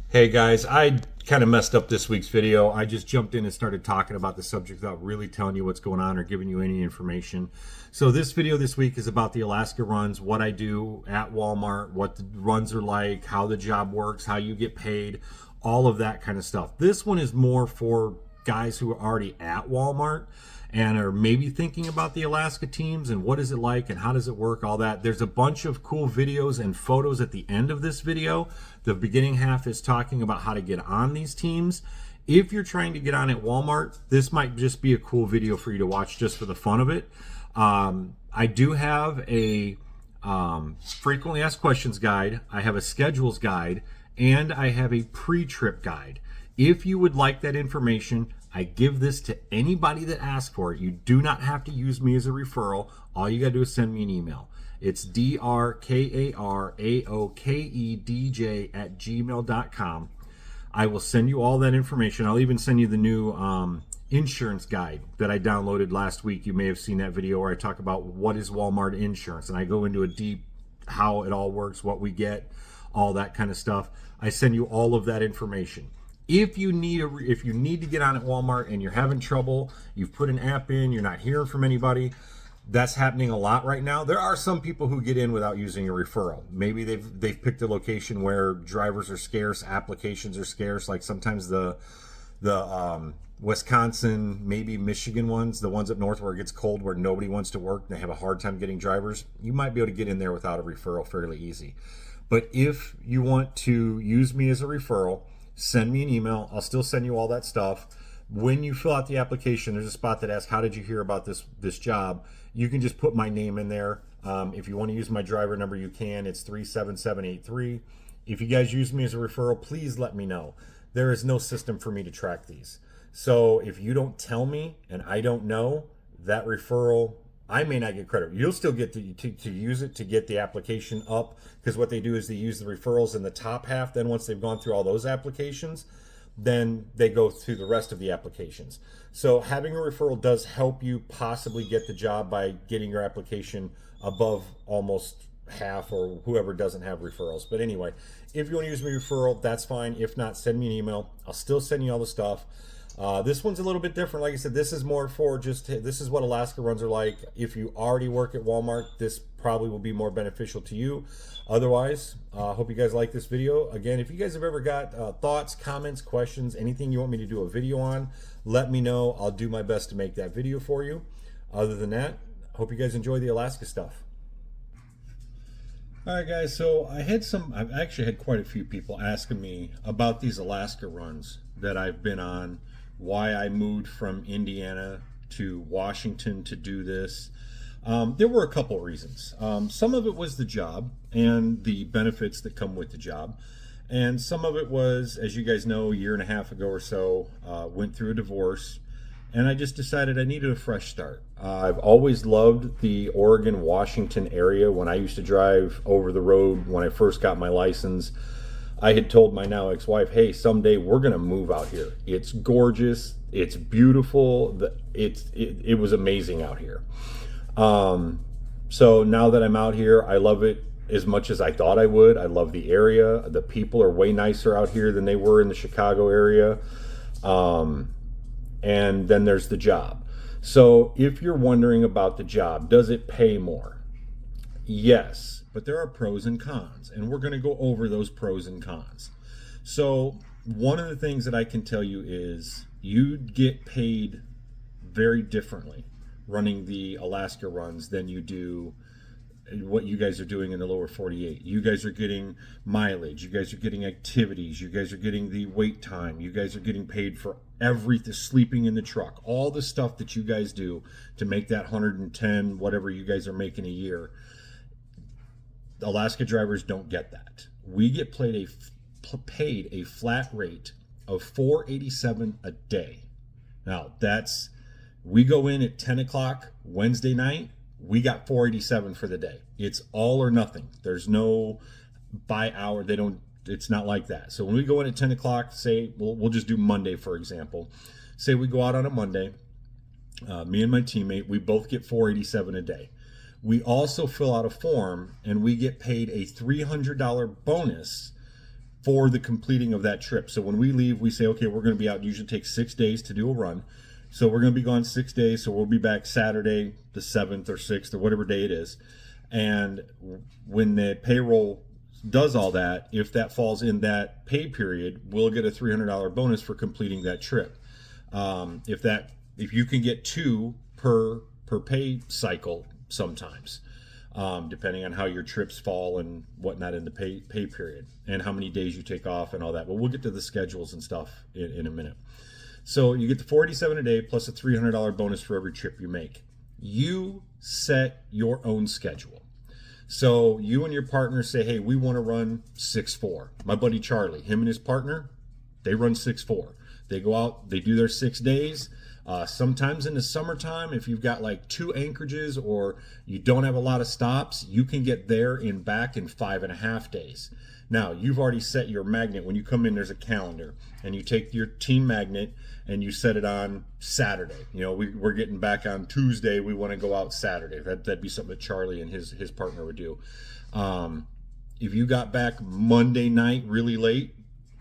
Hey guys, I kind of messed up this week's video. I just jumped in and started talking about the subject without really telling you what's going on or giving you any information. So this video this week is about the Alaska runs, what I do at Walmart, what the runs are like, how the job works, how you get paid, all of that kind of stuff. This one is more for guys who are already at Walmart and are maybe thinking about the Alaska teams and what is it like and how does it work, all that. There's a bunch of cool videos and photos at the end of this video. The beginning half is talking about how to get on these teams. If you're trying to get on at Walmart, this might just be a cool video for you to watch just for the fun of it. I do have a frequently asked questions guide. I have a schedules guide, and I have a pre-trip guide. If you would like that information, I give this to anybody that asks for it. You do not have to use me as a referral. All you got to do is send me an email. It's drkaraokedj@gmail.com. I will send you all that information. I'll even send you the new insurance guide that I downloaded last week. You may have seen that video where I talk about what is Walmart insurance, and I go into a deep how it all works, what we get, all that kind of stuff. I send you all of that information. If you need to get on at Walmart and you're having trouble, you've put an app in, you're not hearing from anybody, that's happening a lot right now. There are some people who get in without using a referral. Maybe they've picked a location where drivers are scarce, applications are scarce. Like sometimes the Wisconsin, maybe Michigan ones, the ones up north where it gets cold, where nobody wants to work, and they have a hard time getting drivers. You might be able to get in there without a referral fairly easy. But if you want to use me as a referral, send me an email. I'll still send you all that stuff. When you fill out the application, there's a spot that asks, how did you hear about this job? You can just put my name in there. If you want to use my driver number, you can. It's 37783. If you guys use me as a referral, please let me know. There is no system for me to track these. So if you don't tell me and I don't know, that referral, I may not get credit. You'll still get to use it to get the application up, because what they do is they use the referrals in the top half. Then once they've gone through all those applications, then they go through the rest of the applications. So having a referral does help you possibly get the job by getting your application above almost half, or whoever doesn't have referrals. But anyway, if you want to use my referral, that's fine. If not, send me an email. I'll still send you all the stuff. This one's a little bit different. Like I said, this is more for this is what Alaska runs are like. If you already work at Walmart, this probably will be more beneficial to you. Otherwise, hope you guys like this video. Again, if you guys have ever got thoughts, comments, questions, anything you want me to do a video on, let me know. I'll do my best to make that video for you. Other than that, hope you guys enjoy the Alaska stuff. All right, guys, so I've actually had quite a few people asking me about these Alaska runs that I've been on, why I moved from Indiana to Washington to do this. There were a couple reasons. Some of it was the job and the benefits that come with the job. And some of it was, as you guys know, a year and a half ago or so, went through a divorce. And I just decided I needed a fresh start. I've always loved the Oregon, Washington area. When I used to drive over the road when I first got my license, I had told my now ex-wife, hey, someday we're going to move out here. It's gorgeous. It's beautiful. It was amazing out here. So now that I'm out here, I love it as much as I thought I would. I love the area. The people are way nicer out here than they were in the Chicago area. And then there's the job. So if you're wondering about the job, does it pay more? Yes, but there are pros and cons, and we're going to go over those pros and cons. So one of the things that I can tell you is you get paid very differently running the Alaska runs than you do what you guys are doing in the lower 48. You guys are getting mileage, you guys are getting activities, you guys are getting the wait time, you guys are getting paid for everything, sleeping in the truck, all the stuff that you guys do to make that 110 whatever you guys are making a year. Alaska drivers don't get that. We get paid a flat rate of $487 a day. Now we go in at 10 o'clock Wednesday night, we got $487 for the day. It's all or nothing. There's no by hour. It's not like that. So when we go in at 10 o'clock, say, we'll just do Monday, for example. Say we go out on a Monday, me and my teammate, we both get $487 a day. We also fill out a form and we get paid a $300 bonus for the completing of that trip. So when we leave, we say, okay, we're going to be out. It usually takes 6 days to do a run. So we're going to be gone 6 days. So we'll be back Saturday, the 7th or 6th or whatever day it is. And when the payroll does all that, if that falls in that pay period, we'll get a $300 bonus for completing that trip. If you can get 2 per pay cycle sometimes, depending on how your trips fall and whatnot in the pay period and how many days you take off and all that. But we'll get to the schedules and stuff in a minute. So you get the $487 a day plus a $300 bonus for every trip you make. You set your own schedule. So you and your partner say, hey, we want to run 6-4. My buddy Charlie, him and his partner, they run 6-4. They go out, they do their 6 days. Sometimes in the summertime, if you've got like 2 anchorages or you don't have a lot of stops, you can get there and back in 5.5 days. Now, you've already set your magnet. When you come in, there's a calendar, and you take your team magnet and you set it on Saturday. You know, we're getting back on Tuesday. We want to go out Saturday. That'd be something that Charlie and his partner would do. If you got back Monday night really late,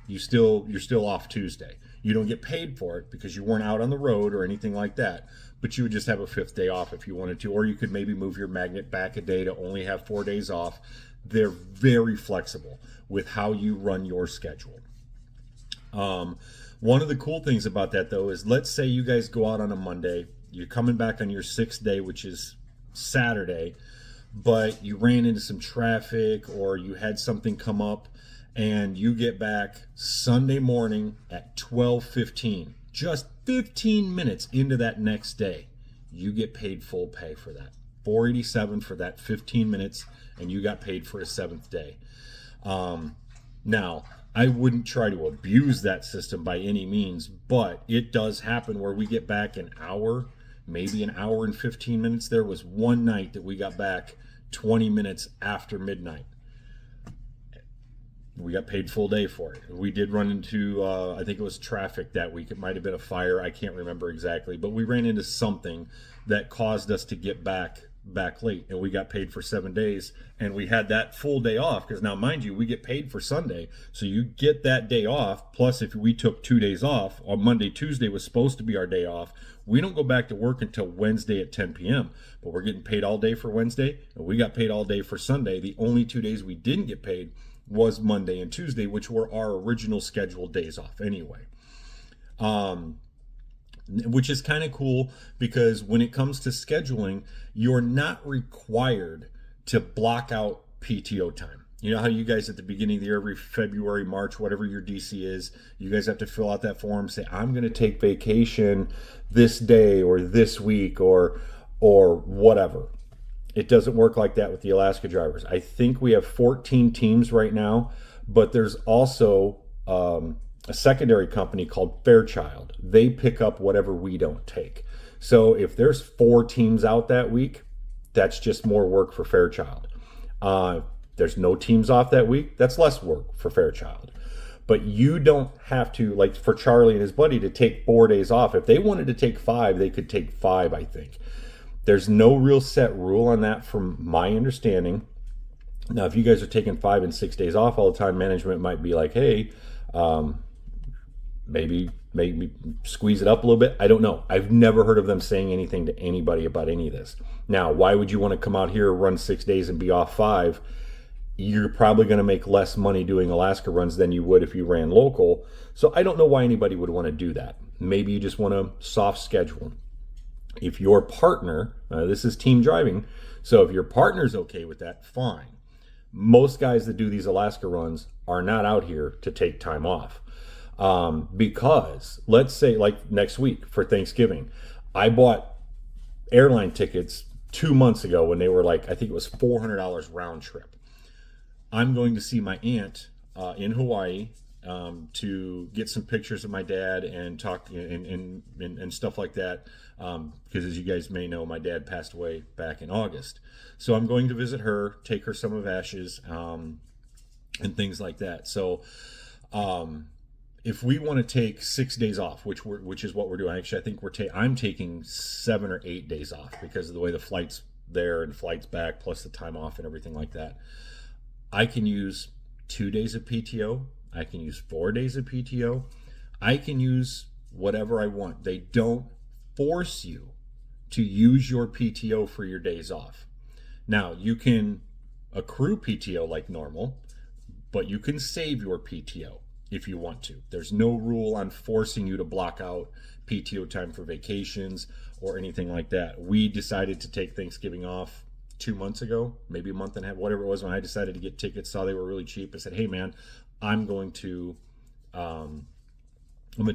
you're still off Tuesday. You don't get paid for it because you weren't out on the road or anything like that, but you would just have a 5th day off if you wanted to, or you could maybe move your magnet back a day to only have 4 days off. They're very flexible with how you run your schedule. One of the cool things about that, though, is let's say you guys go out on a Monday, you're coming back on your 6th day, which is Saturday, but you ran into some traffic or you had something come up, and you get back Sunday morning at 12:15, just 15 minutes into that next day. You get paid full pay for that. $487 for that 15 minutes, and you got paid for a 7th day. Now, I wouldn't try to abuse that system by any means, but it does happen where we get back an hour, maybe an hour and 15 minutes. There was one night that we got back 20 minutes after midnight. We got paid full day for it. We did run into, I think it was traffic that week. It might have been a fire. I can't remember exactly. But we ran into something that caused us to get back late. And we got paid for 7 days. And we had that full day off. Because now, mind you, we get paid for Sunday. So you get that day off. Plus, if we took 2 days off, on Monday, Tuesday was supposed to be our day off. We don't go back to work until Wednesday at 10 p.m. But we're getting paid all day for Wednesday. And we got paid all day for Sunday. The only 2 days we didn't get paid was Monday and Tuesday, which were our original scheduled days off anyway. Which is kind of cool because when it comes to scheduling, you're not required to block out PTO time. You know how you guys at the beginning of the year, every February, March, whatever your DC is, you guys have to fill out that form, say, I'm going to take vacation this day or this week or whatever. It doesn't work like that with the Alaska drivers. I think we have 14 teams right now, but there's also a secondary company called Fairchild. They pick up whatever we don't take. So if there's 4 teams out that week, that's just more work for Fairchild. There's no teams off that week, that's less work for Fairchild. But you don't have to, like for Charlie and his buddy, to take 4 days off. If they wanted to take 5, they could take 5, I think. There's no real set rule on that from my understanding. Now, if you guys are taking 5 and 6 days off all the time, management might be like, hey, maybe squeeze it up a little bit. I don't know. I've never heard of them saying anything to anybody about any of this. Now, why would you want to come out here, run 6 days and be off 5? You're probably going to make less money doing Alaska runs than you would if you ran local. So I don't know why anybody would want to do that. Maybe you just want a soft schedule. If your partner, this is team driving, so if your partner's okay with that, fine. Most guys that do these Alaska runs are not out here to take time off. Because let's say like next week for Thanksgiving, I bought airline tickets 2 months ago when they were like, I think it was $400 round trip. I'm going to see my aunt in Hawaii to get some pictures of my dad and talk and stuff like that. Because as you guys may know, my dad passed away back in August. So I'm going to visit her, take her some of Ashes, and things like that. So if we want to take 6 days off, which is what we're doing, actually I think I'm taking 7 or 8 days off because of the way the flight's there and flights back, plus the time off and everything like that. I can use 2 days of PTO. I can use 4 days of PTO. I can use whatever I want. They don't force you to use your PTO for your days off. Now, you can accrue PTO like normal, but you can save your PTO if you want to. There's no rule on forcing you to block out PTO time for vacations or anything like that. We decided to take Thanksgiving off 2 months ago, maybe a month and a half, whatever it was, when I decided to get tickets, saw they were really cheap. I said, hey man, I'm going to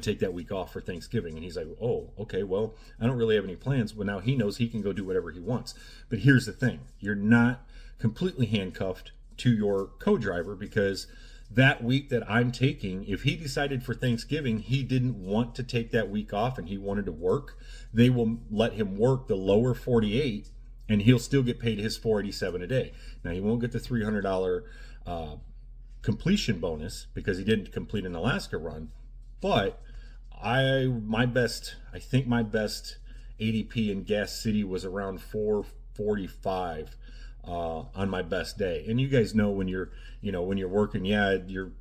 take that week off for Thanksgiving. And he's like, oh, okay, well, I don't really have any plans. Well, now he knows he can go do whatever he wants. But here's the thing. You're not completely handcuffed to your co-driver, because that week that I'm taking, if he decided for Thanksgiving he didn't want to take that week off and he wanted to work, they will let him work the lower 48 and he'll still get paid his $487 a day. Now, he won't get the $300 completion bonus because he didn't complete an Alaska run, but I think my best ADP in Gas City was around 445 on my best day. And you guys know when you're working, your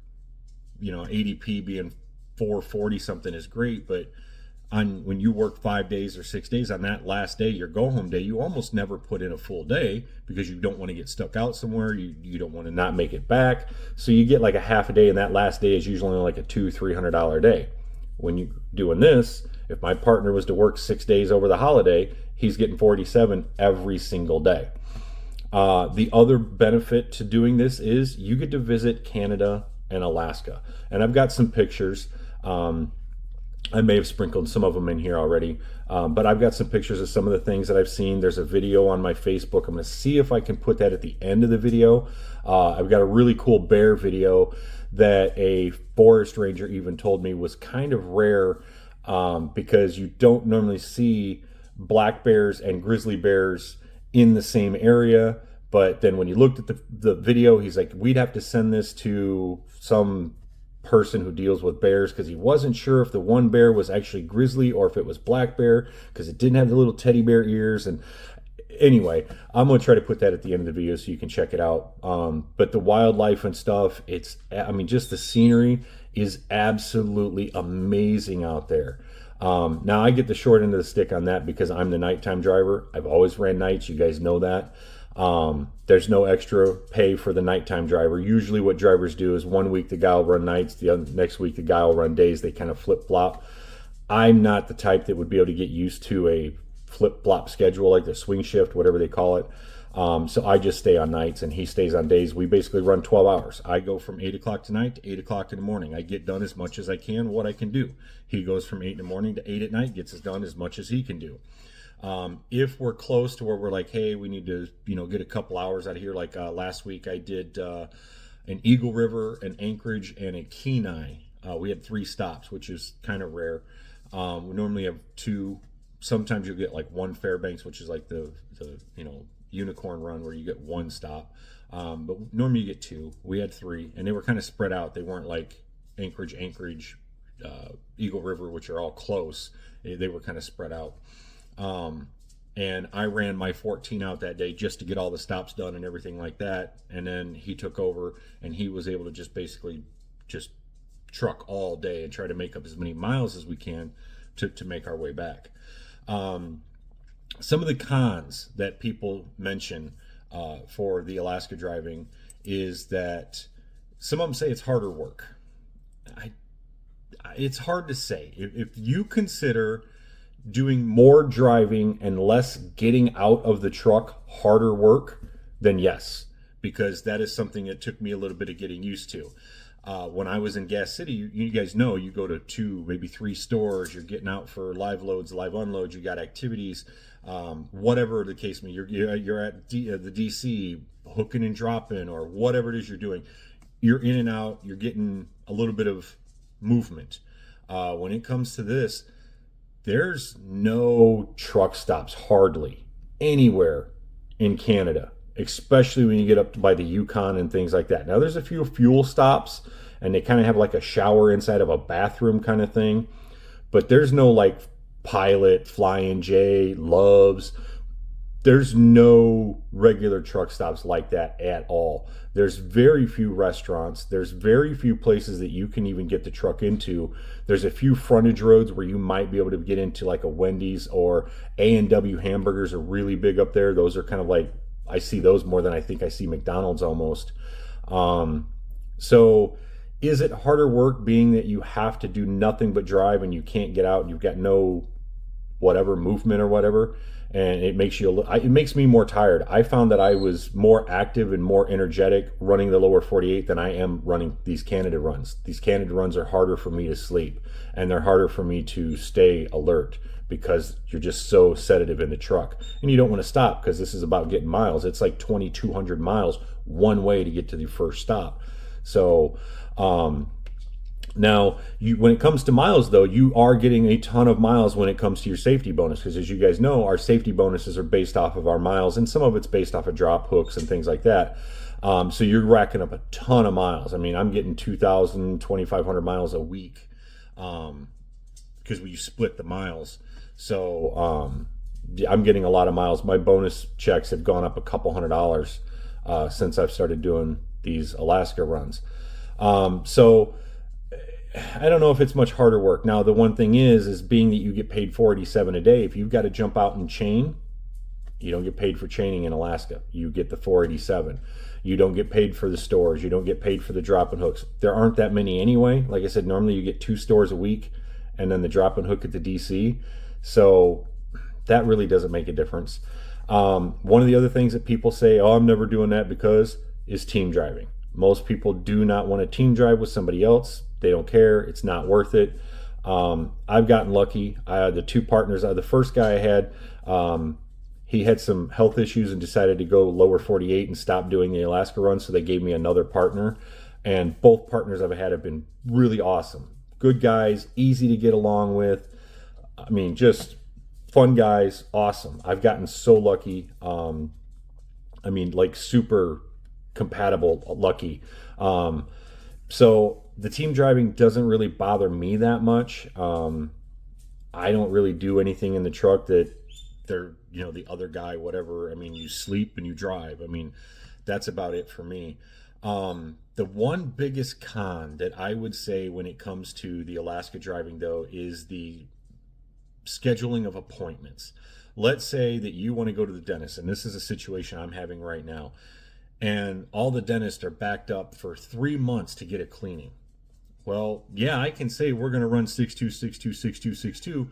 ADP being 440 something is great, but when you work 5 days or 6 days, on that last day, your go home day, you almost never put in a full day because you don't want to get stuck out somewhere. You don't want to not make it back. So you get like a half a day, and that last day is usually only like a $200-300 day. When you're doing this, if my partner was to work 6 days over the holiday, he's getting 47 every single day. The other benefit to doing this is you get to visit Canada and Alaska. And I've got some pictures. I may have sprinkled some of them in here already, but I've got some pictures of some of the things that I've seen. There's a video on my Facebook. I'm going to see if I can put that at the end of the video. I've got a really cool bear video that a forest ranger even told me was kind of rare, because you don't normally see black bears and grizzly bears in the same area. But then when you looked at the video, he's like, we'd have to send this to some person who deals with bears, because he wasn't sure if the one bear was actually grizzly or if it was black bear, because it didn't have the little teddy bear ears. And anyway, I'm going to try to put that at the end of the video so you can check it out. But the wildlife and stuff, just the scenery is absolutely amazing out there. Now I get the short end of the stick on that because I'm the nighttime driver. I've always ran nights. You guys know that. There's no extra pay for the nighttime driver. Usually what drivers do is 1 week the guy will run nights, the next week the guy will run days. They kind of flip-flop. I'm not the type that would be able to get used to a flip-flop schedule like the swing shift, whatever they call it. So I just stay on nights and he stays on days. We basically run 12 hours. I go from 8 o'clock tonight to 8 o'clock in the morning. I get done as much as I can, what I can do. He goes from 8 in the morning to 8 at night, gets us done as much as he can do. If we're close to where we're like, hey, we need to, get a couple hours out of here. Like last week I did an Eagle River, an Anchorage, and a Kenai. We had 3 stops, which is kind of rare. We normally have 2. Sometimes you'll get like 1 Fairbanks, which is like the unicorn run where you get 1 stop. But normally you get 2. We had 3, and they were kind of spread out. They weren't like Anchorage, Eagle River, which are all close. They were kind of spread out. And I ran my 14 out that day just to get all the stops done and everything like that. And then he took over and he was able to just basically just truck all day and try to make up as many miles as we can to make our way back. Some of the cons that people mention for the Alaska driving is that some of them say it's harder work. It's hard to say. If you consider doing more driving and less getting out of the truck harder work, then yes, because that is something that took me a little bit of getting used to. When I was in Gas City, you guys know, you go to 2, maybe 3 stores, you're getting out for live loads, live unloads, you got activities, whatever the case may be. You're at the DC, hooking and dropping, or whatever it is you're doing. You're in and out, you're getting a little bit of movement. When it comes to this, there's no truck stops hardly anywhere in Canada, especially when you get up by the Yukon and things like that. Now, there's a few fuel stops, and they kind of have like a shower inside of a bathroom kind of thing, but there's no like Pilot, Flying J, Loves. There's no regular truck stops like that at all. There's very few restaurants. There's very few places that you can even get the truck into. There's a few frontage roads where you might be able to get into, like a Wendy's, or A&W hamburgers are really big up there. Those are kind of like, I see those more than I think I see McDonald's almost. So is it harder work being that you have to do nothing but drive and you can't get out and you've got no whatever movement or whatever, and it makes it makes me more tired. I found that I was more active and more energetic running the lower 48 than I am running these Canada runs. These Canada runs are harder for me to sleep, and they're harder for me to stay alert because you're just so sedative in the truck, and you don't want to stop because this is about getting miles. It's like 2,200 miles one way to get to the first stop. So now, when it comes to miles, though, you are getting a ton of miles when it comes to your safety bonus, because as you guys know, our safety bonuses are based off of our miles, and some of it's based off of drop hooks and things like that. So you're racking up a ton of miles. I mean, I'm getting 2,000, 2,500 miles a week, because we split the miles. So I'm getting a lot of miles. My bonus checks have gone up a couple $100 since I've started doing these Alaska runs. So I don't know if it's much harder work. Now, the one thing is being that you get paid $487 a day, if you've got to jump out and chain, you don't get paid for chaining in Alaska. You get the $487. You don't get paid for the stores. You don't get paid for the drop and hooks. There aren't that many anyway. Like I said, normally you get 2 stores a week and then the drop and hook at the DC. So that really doesn't make a difference. One of the other things that people say, oh, I'm never doing that because, is team driving. Most people do not want to team drive with somebody else. They don't care. It's not worth it. I've gotten lucky. The 2 partners, the first guy I had, he had some health issues and decided to go lower 48 and stop doing the Alaska run. So they gave me another partner, and both partners I've had have been really awesome. Good guys, easy to get along with. I mean, just fun guys, awesome. I've gotten so lucky. I mean, like super compatible, lucky. So the team driving doesn't really bother me that much. I don't really do anything in the truck that they're, the other guy, whatever. I mean, you sleep and you drive. I mean, that's about it for me. The one biggest con that I would say when it comes to the Alaska driving, though, is the scheduling of appointments. Let's say that you want to go to the dentist, and this is a situation I'm having right now, and all the dentists are backed up for 3 months to get a cleaning. Well, yeah, I can say we're going to run 62626262,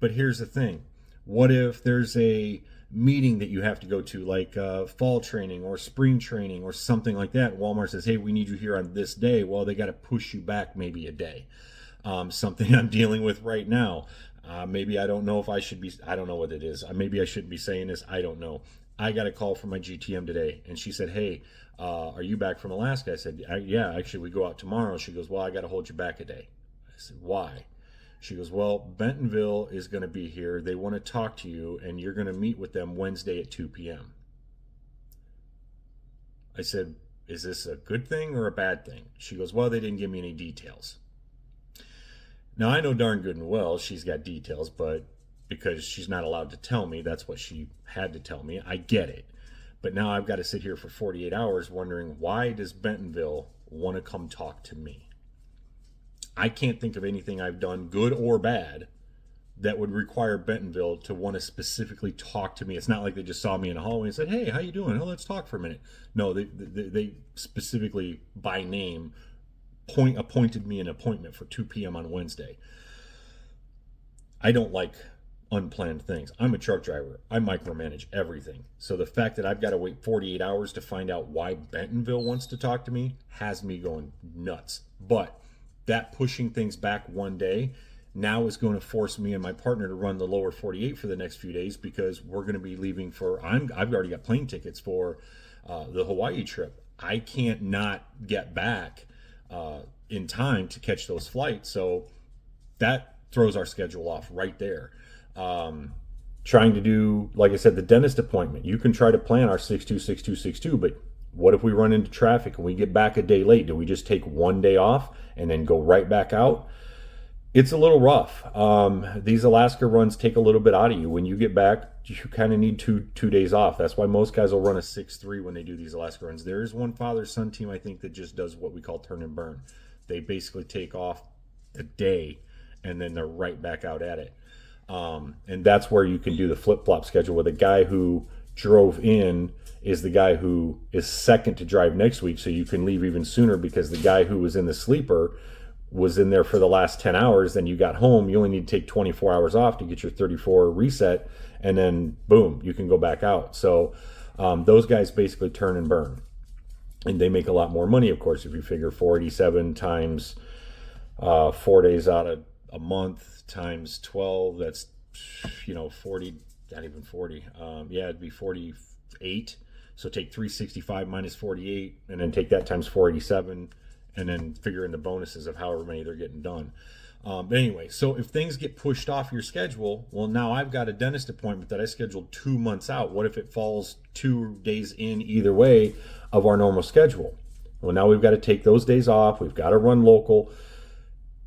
but here's the thing. What if there's a meeting that you have to go to, like fall training or spring training or something like that? Walmart says, hey, we need you here on this day. Well, they got to push you back maybe a day. Something I'm dealing with right now. Maybe I don't know if I should be, I don't know what it is. Maybe I shouldn't be saying this. I don't know. I got a call from my GTM today, and she said, hey, are you back from Alaska? I said, yeah, actually, we go out tomorrow. She goes, well, I got to hold you back a day. I said, why? She goes, well, Bentonville is going to be here. They want to talk to you, and you're going to meet with them Wednesday at 2 p.m. I said, is this a good thing or a bad thing? She goes, well, they didn't give me any details. Now, I know darn good and well she's got details, but because she's not allowed to tell me, that's what she had to tell me. I get it. But now I've got to sit here for 48 hours wondering, why does Bentonville want to come talk to me? I can't think of anything I've done, good or bad, that would require Bentonville to want to specifically talk to me. It's not like they just saw me in a hallway and said, hey, how you doing? Oh, let's talk for a minute. No, they specifically, by name, appointed me an appointment for 2 p.m. on Wednesday. I don't like unplanned things. I'm a truck driver. I micromanage everything. So the fact that I've got to wait 48 hours to find out why Bentonville wants to talk to me has me going nuts. But that pushing things back one day now is going to force me and my partner to run the lower 48 for the next few days, because we're going to be leaving for, I've already got plane tickets for the Hawaii trip. I can't not get back in time to catch those flights. So that throws our schedule off right there. Trying to do, like I said, the dentist appointment. You can try to plan our 626262, but what if we run into traffic and we get back a day late? Do we just take one day off and then go right back out? It's a little rough. These Alaska runs take a little bit out of you. When you get back, you kind of need two days off. That's why most guys will run a 6-3 when they do these Alaska runs. There is one father-son team, I think, that just does what we call turn and burn. They basically take off a day and then they're right back out at it. And that's where you can do the flip-flop schedule where the guy who drove in is the guy who is second to drive next week, so you can leave even sooner because the guy who was in the sleeper was in there for the last 10 hours. Then you got home, you only need to take 24 hours off to get your 34 reset, and then boom, you can go back out. So those guys basically turn and burn, and they make a lot more money, of course. If you figure 487 times 4 days out of a month times 12, that's 40, not even 40, yeah, it'd be 48. So take 365 minus 48 and then take that times 487 and then figure in the bonuses of however many they're getting done. But anyway, so if things get pushed off your schedule, well, now I've got a dentist appointment that I scheduled 2 months out. What if it falls 2 days in either way of our normal schedule? Well, now we've got to take those days off. We've got to run local.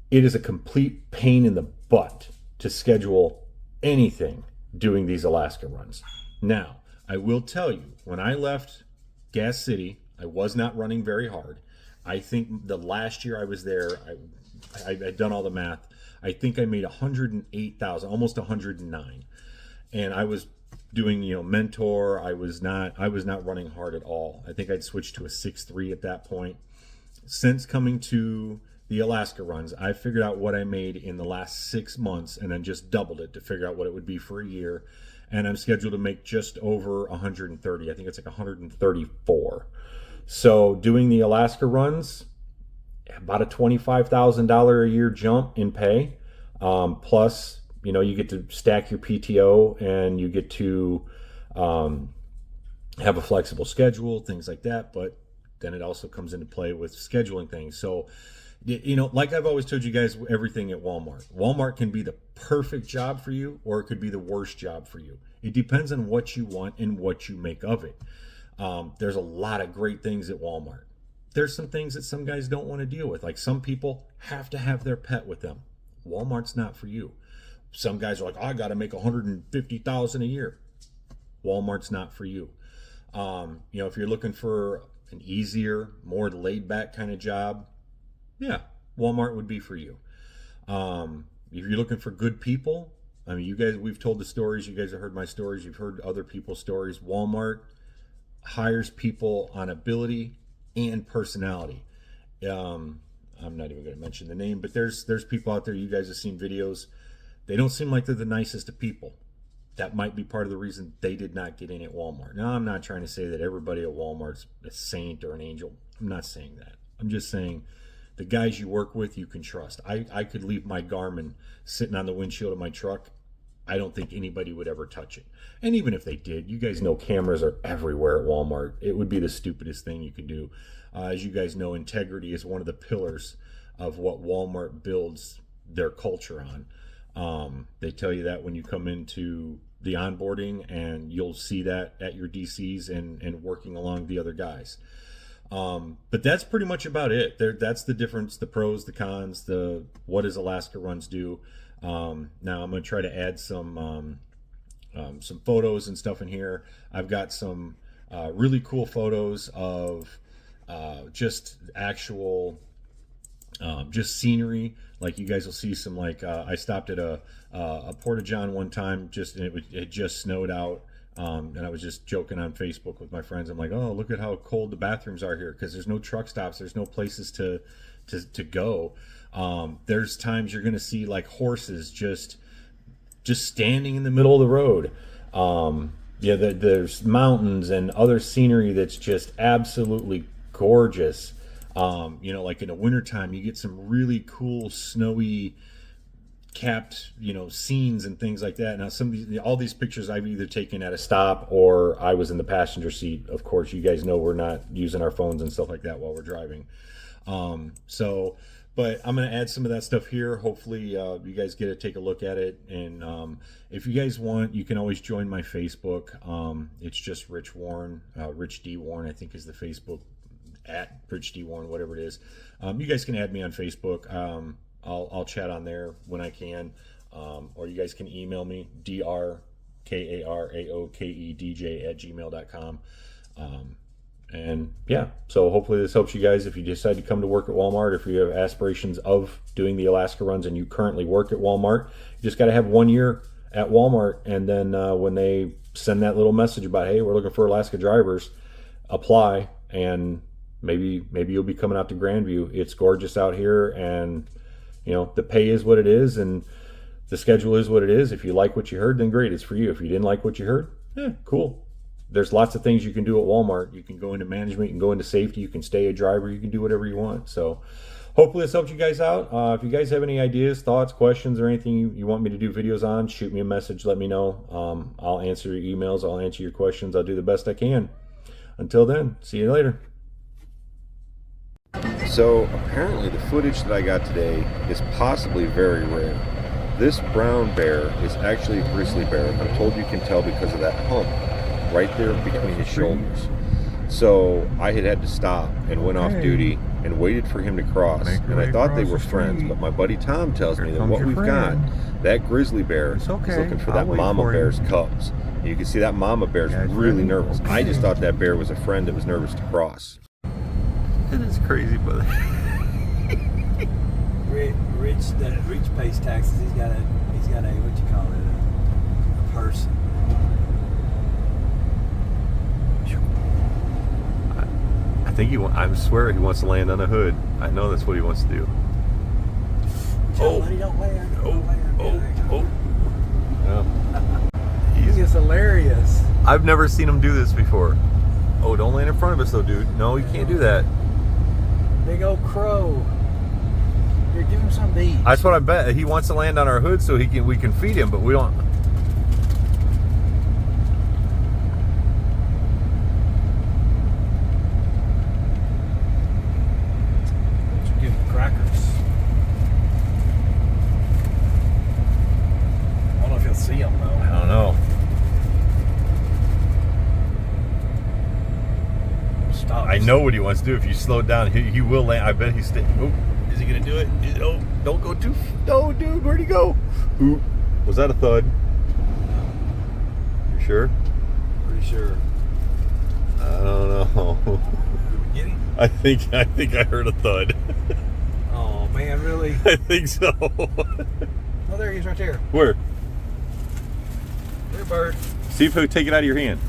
It is a complete pain in the butt to schedule anything doing these Alaska runs. Now, I will tell you, when I left Gas City, I was not running very hard. I think the last year I was there, I'd done all the math. I think I made 108,000, almost 109. And I was doing, mentor. I was not running hard at all. I think I'd switched to a 6-3 at that point. Since coming to the Alaska runs, I figured out what I made in the last 6 months and then just doubled it to figure out what it would be for a year. And I'm scheduled to make just over 130. I think it's like 134. So doing the Alaska runs, about a $25,000 a year jump in pay. Plus, you get to stack your PTO and you get to have a flexible schedule, things like that. But then it also comes into play with scheduling things. So, like I've always told you guys, everything at Walmart. Walmart can be the perfect job for you, or it could be the worst job for you. It depends on what you want and what you make of it. There's a lot of great things at Walmart. There's some things that some guys don't want to deal with. Like some people have to have their pet with them. Walmart's not for you. Some guys are like, I got to make $150,000 a year. Walmart's not for you. If you're looking for an easier, more laid back kind of job, yeah, Walmart would be for you. If you're looking for good people, I mean, you guys, we've told the stories. You guys have heard my stories. You've heard other people's stories. Walmart hires people on ability and personality. I'm not even going to mention the name, but there's people out there. You guys have seen videos. They don't seem like they're the nicest of people. That might be part of the reason they did not get in at Walmart. Now, I'm not trying to say that everybody at Walmart's a saint or an angel. I'm not saying that. I'm just saying the guys you work with, you can trust. I could leave my Garmin sitting on the windshield of my truck. I don't think anybody would ever touch it. And even if they did, you guys know cameras are everywhere at Walmart. It would be the stupidest thing you could do. As you guys know, integrity is one of the pillars of what Walmart builds their culture on. They tell you that when you come into the onboarding, and you'll see that at your DCs and working along the other guys. But that's pretty much about it. That's the difference, the pros, the cons, the what does Alaska runs do. Now I'm going to try to add some photos and stuff in here. I've got some really cool photos of just actual just scenery. Like you guys will see some, like I stopped at a Porta-John one time, it just snowed out. And I was just joking on Facebook with my friends. I'm like, oh, look at how cold the bathrooms are here, because there's no truck stops, there's no places to go. There's times you're going to see like horses just standing in the middle of the road. There's mountains and other scenery that's just absolutely gorgeous. Like in the wintertime, you get some really cool snowy capped, scenes and things like that. Now, all these pictures I've either taken at a stop or I was in the passenger seat. Of course, you guys know we're not using our phones and stuff like that while we're driving. But I'm going to add some of that stuff here. Hopefully, you guys get to take a look at it. And if you guys want, you can always join my Facebook. It's just Rich Warne, Rich D. Warne, I think is the Facebook, at Rich D. Warne, whatever it is. You guys can add me on Facebook. I'll chat on there when I can, or you guys can email me, drkaraokedj@gmail.com. And yeah, so hopefully this helps you guys if you decide to come to work at Walmart. If you have aspirations of doing the Alaska runs and you currently work at Walmart, you just got to have 1 year at Walmart, and then when they send that little message about, hey, we're looking for Alaska drivers, apply, and maybe you'll be coming out to Grandview. It's gorgeous out here, and you know, the pay is what it is, and the schedule is what it is. If you like what you heard, then great, it's for you. If you didn't like what you heard, cool. There's lots of things you can do at Walmart. You can go into management, you can go into safety, you can stay a driver, you can do whatever you want. So hopefully this helped you guys out. If you guys have any ideas, thoughts, questions, or anything you want me to do videos on, shoot me a message, let me know. I'll answer your emails, I'll answer your questions, I'll do the best I can. Until then, see you later. So apparently the footage that I got today is possibly very rare. This brown bear is actually a grizzly bear. I'm told you can tell because of that hump right there between his shoulders. So I had to stop and went off duty and waited for him to cross. And I thought they were friends, but my buddy Tom tells me that what we've got, that grizzly bear is looking for that mama bear's cubs. You can see that mama bear's really nervous. I just thought that bear was a friend that was nervous to cross. It is crazy, but Rich pays taxes. He's got a what you call it, a person. I think I swear he wants to land on a hood. I know that's what he wants to do. Buddy, don't land. Yeah. He's just hilarious. I've never seen him do this before. Oh, don't land in front of us though, dude. No, you can't do that. Big old crow. Here, give him some to eat. That's what I bet. He wants to land on our hood so we can feed him, but we don't. Give him crackers. I don't know if he'll see them though. I don't know. Stop. I know what he wants to do. If you slow it down, he will land. I bet he's. Oh, is he gonna do it? Oh, don't go too. No, dude, where'd he go? Ooh, was that a thud? You sure? Pretty sure. I don't know. Did we get him? I think I heard a thud. Oh man, really? I think so. Oh, there he is, right there. Where? There, bird. See if he'll take it out of your hand.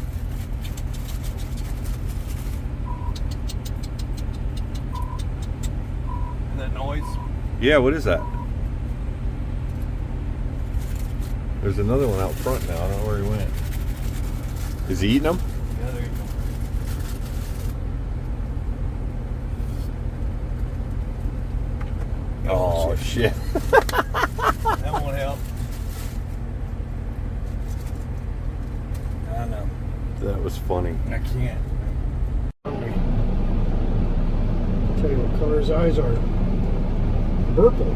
That noise. Yeah, what is that? There's another one out front now. I don't know where he went. Is he eating them? Yeah, there you go. Oh, shit. That won't help. I know. That was funny. I can't. Tell you what color his eyes are. Purple.